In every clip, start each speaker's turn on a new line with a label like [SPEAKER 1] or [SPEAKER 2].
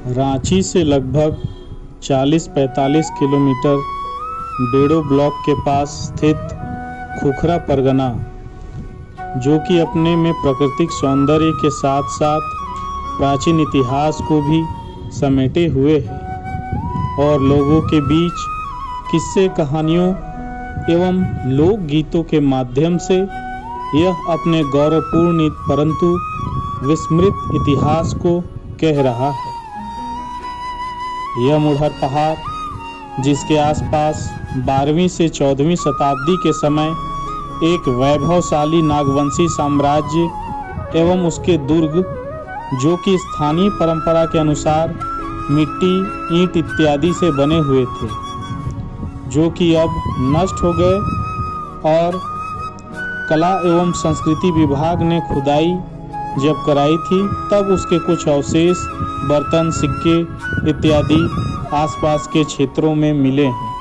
[SPEAKER 1] रांची से लगभग 40-45 किलोमीटर बेड़ो ब्लॉक के पास स्थित खुखरा परगना, जो कि अपने में प्राकृतिक सौंदर्य के साथ साथ प्राचीन इतिहास को भी समेटे हुए है और लोगों के बीच किस्से कहानियों एवं लोक गीतों के माध्यम से यह अपने गौरवपूर्ण परंतु विस्मृत इतिहास को कह रहा है। यह मुढ़र पहाड़, जिसके आसपास 12वीं से 14वीं शताब्दी के समय एक वैभवशाली नागवंशी साम्राज्य एवं उसके दुर्ग, जो कि स्थानीय परंपरा के अनुसार मिट्टी, ईंट इत्यादि से बने हुए थे, जो कि अब नष्ट हो गए और कला एवं संस्कृति विभाग ने खुदाई जब कराई थी तब उसके कुछ अवशेष, बर्तन, सिक्के इत्यादि आसपास के क्षेत्रों में मिले हैं।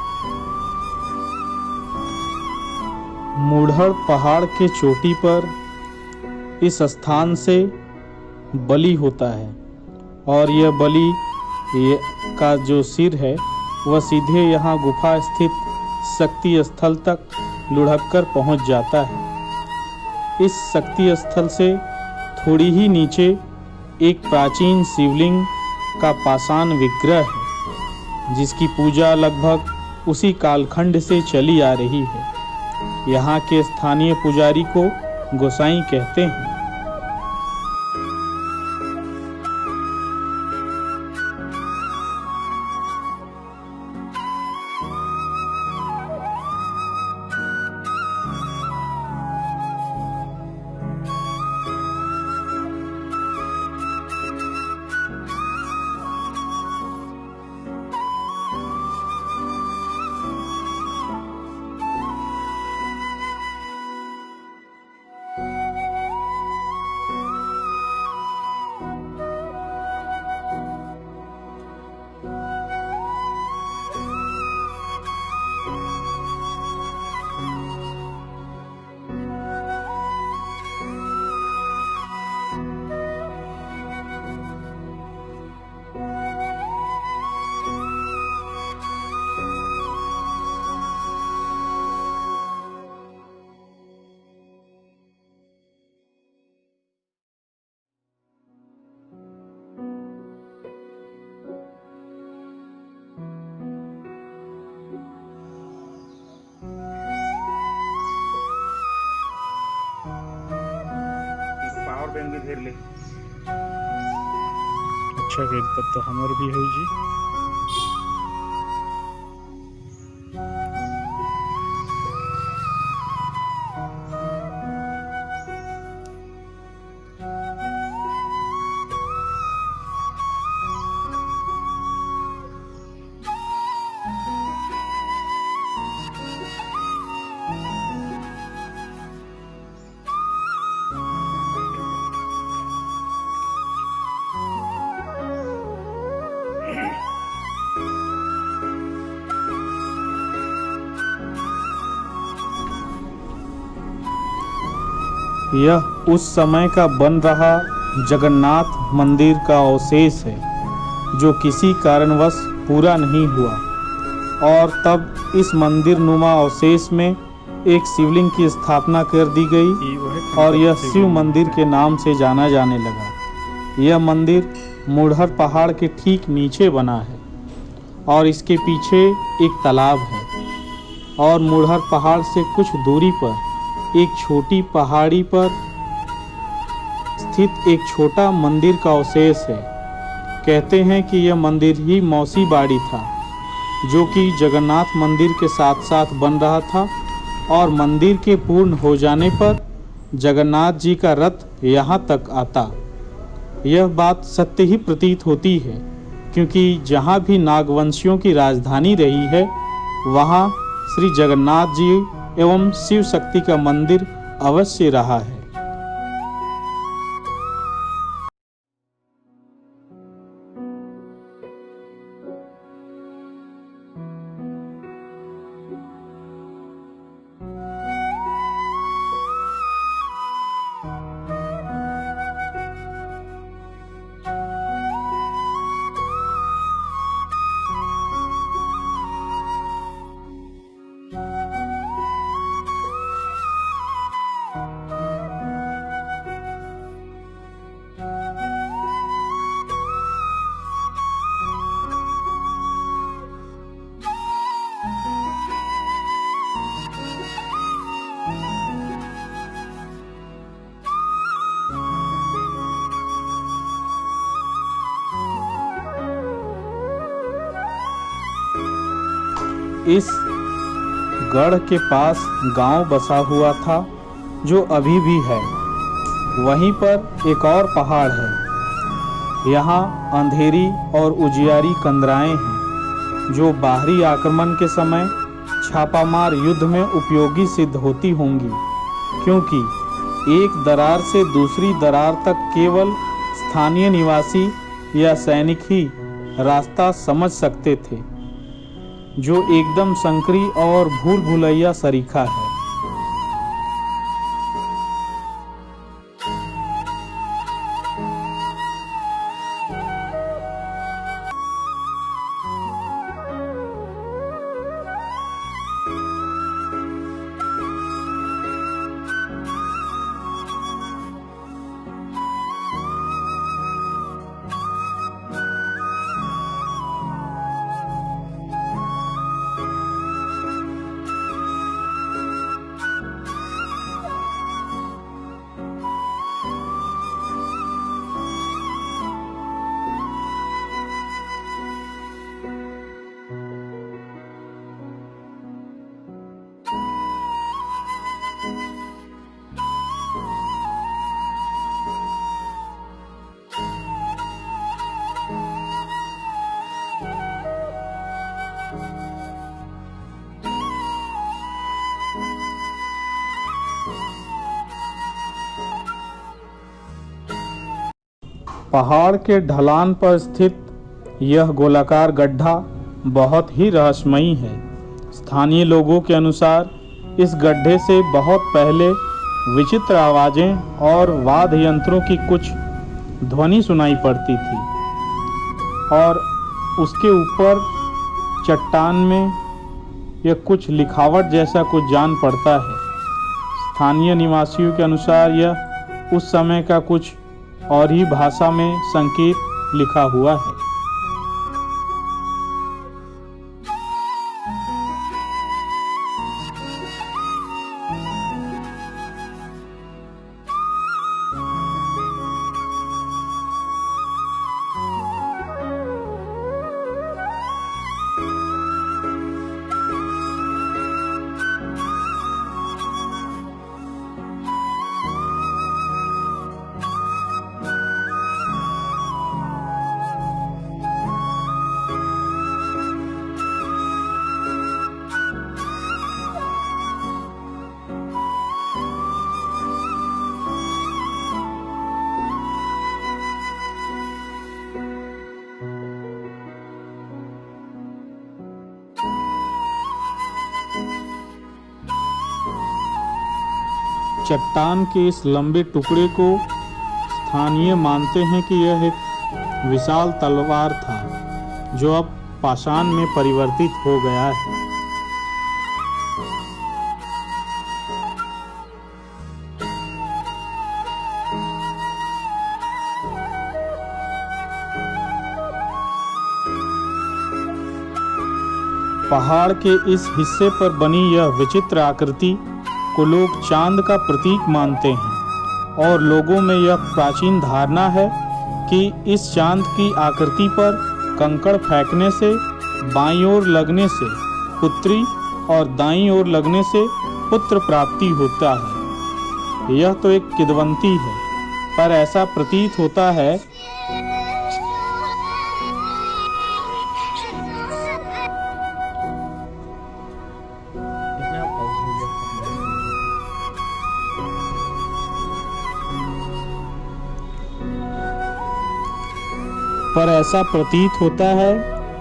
[SPEAKER 1] मुढ़र पहाड़ के चोटी पर इस स्थान से बलि होता है और यह बलि का जो सिर है वह सीधे यहाँ गुफा स्थित शक्ति स्थल तक लुढ़क पहुँच जाता है। इस शक्ति स्थल से थोड़ी ही नीचे एक प्राचीन शिवलिंग का पाषाण विग्रह है, जिसकी पूजा लगभग उसी कालखंड से चली आ रही है। यहाँ के स्थानीय पुजारी को गोसाई कहते हैं।
[SPEAKER 2] भी ले
[SPEAKER 1] अच्छा फिर तब तो हमर भी हो जी। यह उस समय का बन रहा जगन्नाथ मंदिर का अवशेष है, जो किसी कारणवश पूरा नहीं हुआ और तब इस मंदिर नुमा अवशेष में एक शिवलिंग की स्थापना कर दी गई और यह शिव मंदिर के नाम से जाना जाने लगा। यह मंदिर मुढ़र पहाड़ के ठीक नीचे बना है और इसके पीछे एक तालाब है और मुढ़र पहाड़ से कुछ दूरी पर एक छोटी पहाड़ी पर स्थित एक छोटा मंदिर का अवशेष है। कहते हैं कि यह मंदिर ही मौसी बाड़ी था, जो कि जगन्नाथ मंदिर के साथ साथ बन रहा था और मंदिर के पूर्ण हो जाने पर जगन्नाथ जी का रथ यहाँ तक आता। यह बात सत्य ही प्रतीत होती है, क्योंकि जहाँ भी नागवंशियों की राजधानी रही है वहाँ श्री जगन्नाथ जी एवं शिव शक्ति का मंदिर अवश्य रहा है। इस गढ़ के पास गांव बसा हुआ था जो अभी भी है। वहीं पर एक और पहाड़ है। यहाँ अंधेरी और उजियारी कंदराएं हैं जो बाहरी आक्रमण के समय छापामार युद्ध में उपयोगी सिद्ध होती होंगी, क्योंकि एक दरार से दूसरी दरार तक केवल स्थानीय निवासी या सैनिक ही रास्ता समझ सकते थे, जो एकदम संकरी और भूल भुलैया सरीखा है। पहाड़ के ढलान पर स्थित यह गोलाकार गड्ढा बहुत ही रहस्यमयी है। स्थानीय लोगों के अनुसार इस गड्ढे से बहुत पहले विचित्र आवाजें और वाद्य यंत्रों की कुछ ध्वनि सुनाई पड़ती थी और उसके ऊपर चट्टान में यह कुछ लिखावट जैसा कुछ जान पड़ता है। स्थानीय निवासियों के अनुसार यह उस समय का कुछ और ही भाषा में संकेत लिखा हुआ है। चट्टान के इस लंबे टुकड़े को स्थानीय मानते हैं कि यह एक विशाल तलवार था जो अब पाषाण में परिवर्तित हो गया है। पहाड़ के इस हिस्से पर बनी यह विचित्र आकृति को लोग चांद का प्रतीक मानते हैं और लोगों में यह प्राचीन धारणा है कि इस चांद की आकृति पर कंकड़ फेंकने से बाईं ओर लगने से पुत्री और दाईं ओर लगने से पुत्र प्राप्ति होता है। यह तो एक किंवदंती है, पर ऐसा प्रतीत होता है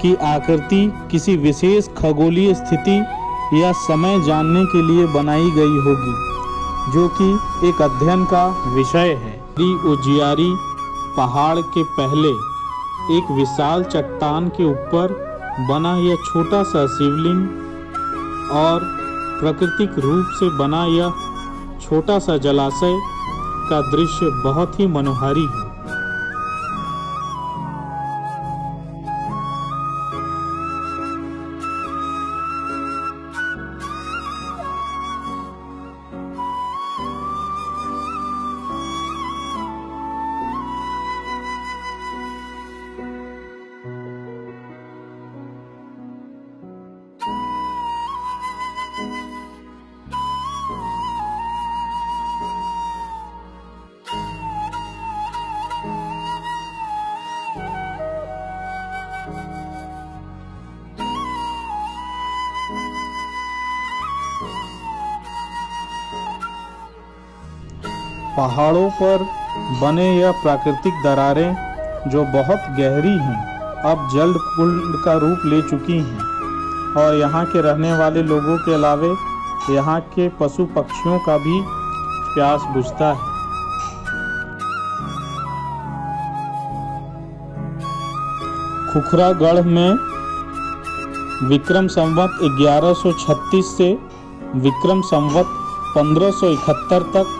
[SPEAKER 1] कि आकृति किसी विशेष खगोलीय स्थिति या समय जानने के लिए बनाई गई होगी, जो कि एक अध्ययन का विषय है। उजियारी पहाड़ के पहले एक विशाल चट्टान के ऊपर बना यह छोटा सा शिवलिंग और प्राकृतिक रूप से बना यह छोटा सा जलाशय का दृश्य बहुत ही मनोहारी है। पहाड़ों पर बने यह प्राकृतिक दरारें जो बहुत गहरी हैं, अब जल कुंड का रूप ले चुकी हैं और यहाँ के रहने वाले लोगों के अलावे यहाँ के पशु पक्षियों का भी प्यास बुझता है। खुखरागढ़ में विक्रम संवत 1136 से विक्रम संवत 1571 तक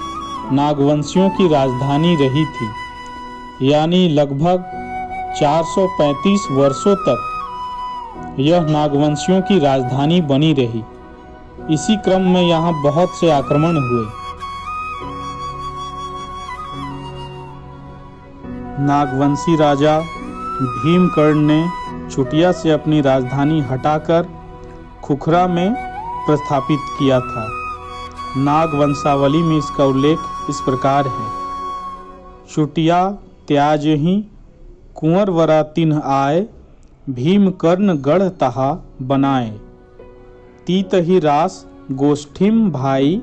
[SPEAKER 1] नागवंशियों की राजधानी रही थी, यानी लगभग 435 वर्षों तक यह नागवंशियों की राजधानी बनी रही। इसी क्रम में यहाँ बहुत से आक्रमण हुए। नागवंशी राजा भीमकर्ण ने चुटिया से अपनी राजधानी हटाकर खुखरा में प्रस्थापित किया था। नाग वंशावली में इसका उल्लेख इस प्रकार है। चुटिया त्याजहि कुंवर वरा तिन्ह आए, भीमकर्ण गढ़ तहा बनाए। तीतहि रास गोष्ठिम भाई,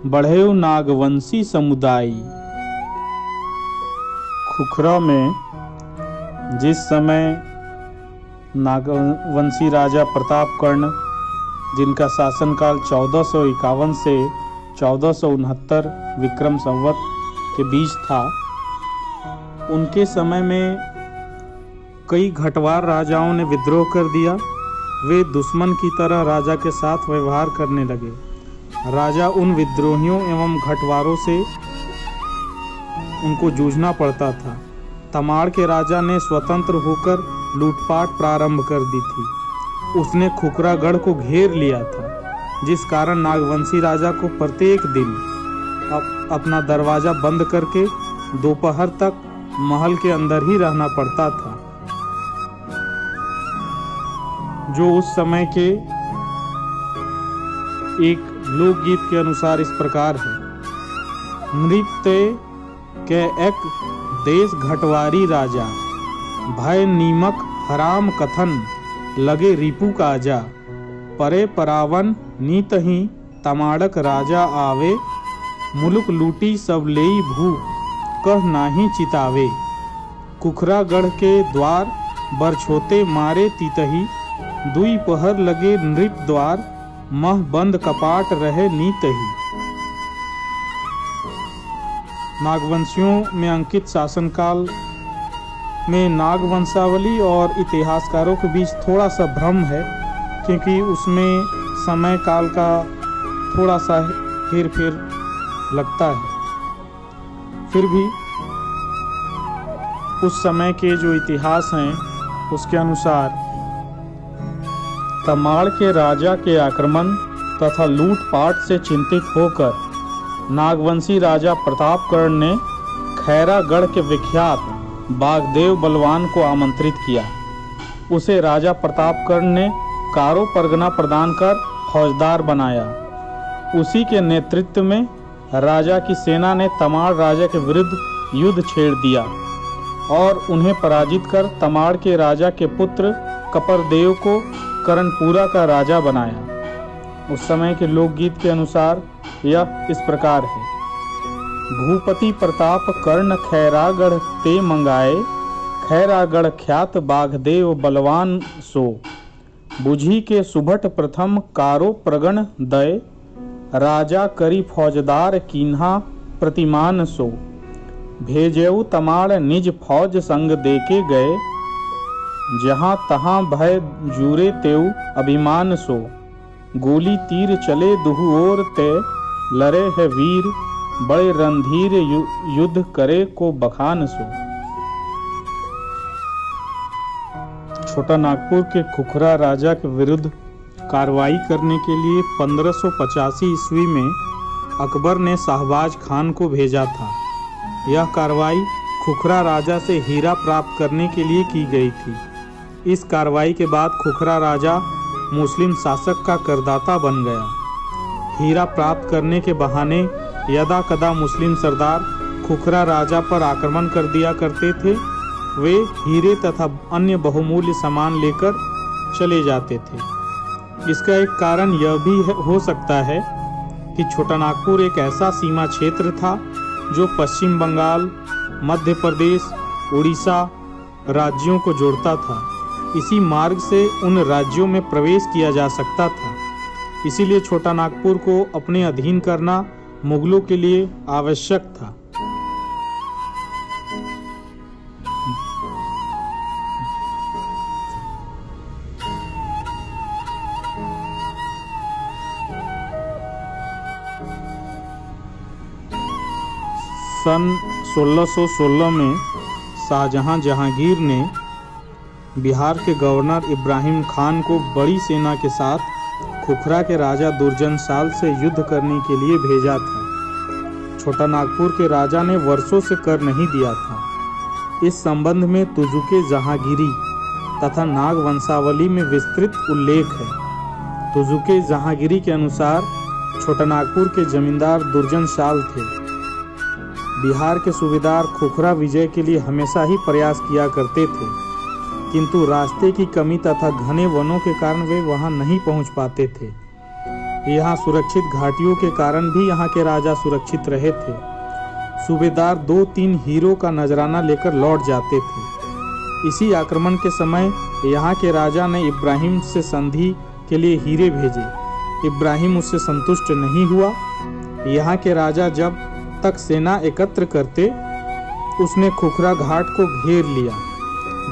[SPEAKER 1] बढ़ेउ नागवंशी समुदाय। खुखरा में जिस समय नागवंशी राजा प्रतापकर्ण, जिनका शासनकाल 1451 से 1469 विक्रम संवत के बीच था, उनके समय में कई घटवार राजाओं ने विद्रोह कर दिया। वे दुश्मन की तरह राजा के साथ व्यवहार करने लगे। राजा उन विद्रोहियों एवं घटवारों से उनको जूझना पड़ता था। तमाड़ के राजा ने स्वतंत्र होकर लूटपाट प्रारंभ कर दी थी। उसने खुखरागढ़ को घेर लिया था, जिस कारण नागवंशी राजा को प्रत्येक दिन अपना दरवाजा बंद करके दोपहर तक महल के अंदर ही रहना पड़ता था, जो उस समय के एक लोकगीत के अनुसार इस प्रकार है। नृत्य के एक देश घटवारी राजा, भय नीमक हराम कथन, लगे रिपु काजा। परे परावन नीतहि तमाड़क राजा आवे, मुलुक लूटी सब लेई भू, कह नाही चितावे। खुखरागढ़ के द्वार बरछोते मारे तीतहि, दुई पहर लगे नृप द्वार, मह बंद कपाट रहे नीतहि। नागवंशियों में अंकित शासनकाल में नागवंशावली और इतिहासकारों के बीच थोड़ा सा भ्रम है, क्योंकि उसमें समय काल का थोड़ा सा हेर फेर लगता है। फिर भी उस समय के जो इतिहास हैं उसके अनुसार तमाड़ के राजा के आक्रमण तथा लूटपाट से चिंतित होकर नागवंशी राजा प्रतापकर्ण ने खैरागढ़ के विख्यात बागदेव बलवान को आमंत्रित किया। उसे राजा प्रतापकर्ण ने कारो परगना प्रदान कर फौजदार बनाया। उसी के नेतृत्व में राजा की सेना ने तमाड़ राजा के विरुद्ध युद्ध छेड़ दिया और उन्हें पराजित कर तमाड़ के राजा के पुत्र कपरदेव को कर्णपुरा का राजा बनाया। उस समय के लोकगीत के अनुसार यह इस प्रकार है। भूपति प्रताप कर्ण खैरागढ़ ते मंगाए, खैरागढ़ ख्यात बाघदेव बलवान सो। बुझी के सुभट प्रथम कारो प्रगण दय, राजा करी फौजदार कीन्हा प्रतिमान सो। भेजेऊ तमाड़ निज फौज संग देके गए, जहाँ तहाँ भय जूरे तेऊ अभिमान सो। गोली तीर चले दुहु ओर ते, लरे है वीर बड़े रणधीर युद्ध करे को बखान सो। छोटा नागपुर के खुखरा राजा के विरुद्ध कार्रवाई करने के लिए 1585 ईस्वी में अकबर ने शाहबाज खान को भेजा था। यह कार्रवाई खुखरा राजा से हीरा प्राप्त करने के लिए की गई थी। इस कार्रवाई के बाद खुखरा राजा मुस्लिम शासक का करदाता बन गया। हीरा प्राप्त करने के बहाने यदा कदा मुस्लिम सरदार खुखरा राजा पर आक्रमण कर दिया करते थे। वे हीरे तथा अन्य बहुमूल्य सामान लेकर चले जाते थे। इसका एक कारण यह भी हो सकता है कि छोटा नागपुर एक ऐसा सीमा क्षेत्र था जो पश्चिम बंगाल, मध्य प्रदेश, उड़ीसा राज्यों को जोड़ता था। इसी मार्ग से उन राज्यों में प्रवेश किया जा सकता था। इसीलिए छोटा नागपुर को अपने अधीन करना मुगलों के लिए आवश्यक था। सन 1616 में शाहजहां जहांगीर ने बिहार के गवर्नर इब्राहिम खान को बड़ी सेना के साथ खुखरा के राजा दुर्जनशाल से युद्ध करने के लिए भेजा था। छोटा नागपुर के राजा ने वर्षों से कर नहीं दिया था। इस संबंध में तुजुके जहांगीरी तथा नाग वंशावली में विस्तृत उल्लेख है। तुजुके जहांगीरी के अनुसार छोटा नागपुर के जमींदार दुर्जनशाल थे। बिहार के सूबेदार खुखरा विजय के लिए हमेशा ही प्रयास किया करते थे, किंतु रास्ते की कमी तथा घने वनों के कारण वे वहां नहीं पहुंच पाते थे। यहाँ सुरक्षित घाटियों के कारण भी यहाँ के राजा सुरक्षित रहे थे। सूबेदार 2-3 हीरों का नजराना लेकर लौट जाते थे। इसी आक्रमण के समय यहाँ के राजा ने इब्राहिम से संधि के लिए हीरे भेजे। इब्राहिम उससे संतुष्ट नहीं हुआ। यहाँ के राजा जब तक सेना एकत्र करते, उसने खुखरा घाट को घेर लिया।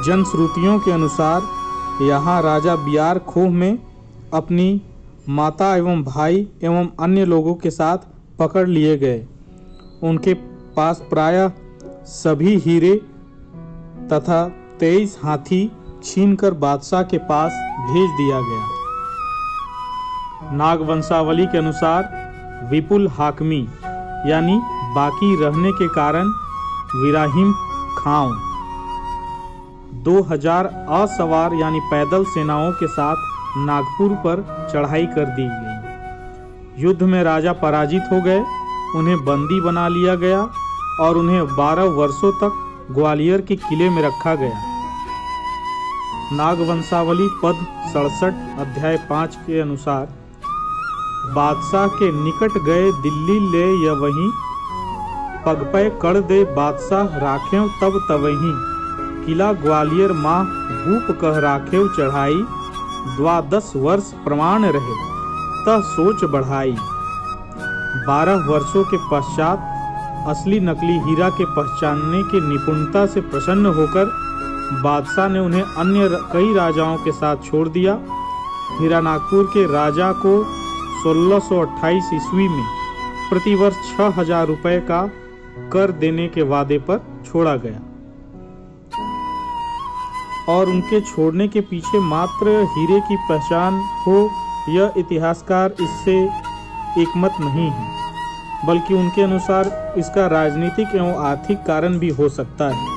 [SPEAKER 1] जनश्रुतियों के अनुसार यहाँ राजा बियार खोह में अपनी माता एवं भाई एवं अन्य लोगों के साथ पकड़ लिए गए। उनके पास प्रायः सभी हीरे तथा 23 हाथी छीनकर बादशाह के पास भेज दिया गया। नाग वंशावली के अनुसार विपुल हाकमी यानी बाकी रहने के कारण विराहिम खां 2000 असवार यानी पैदल सेनाओं के साथ नागपुर पर चढ़ाई कर दी गई। युद्ध में राजा पराजित हो गए, उन्हें बंदी बना लिया गया और उन्हें 12 वर्षों तक ग्वालियर के किले में रखा गया। नागवंशावली पद 67 अध्याय 5 के अनुसार बादशाह के निकट गए दिल्ली ले या वहीं पगपय कर दे बादशाह राखेव तब तवहीं किला ग्वालियर माह भूप कह राखेव चढ़ाई 12 वर्ष प्रमाण रहे तह सोच बढ़ाई। 12 वर्षों के पश्चात असली नकली हीरा के पहचानने की निपुणता से प्रसन्न होकर बादशाह ने उन्हें अन्य कई राजाओं के साथ छोड़ दिया। हीरा नागपुर के राजा को 1628 ईस्वी में प्रतिवर्ष 6000 रुपये का कर देने के वादे पर छोड़ा गया और उनके छोड़ने के पीछे मात्र हीरे की पहचान हो यह इतिहासकार इससे एकमत नहीं है, बल्कि उनके अनुसार इसका राजनीतिक एवं आर्थिक कारण भी हो सकता है।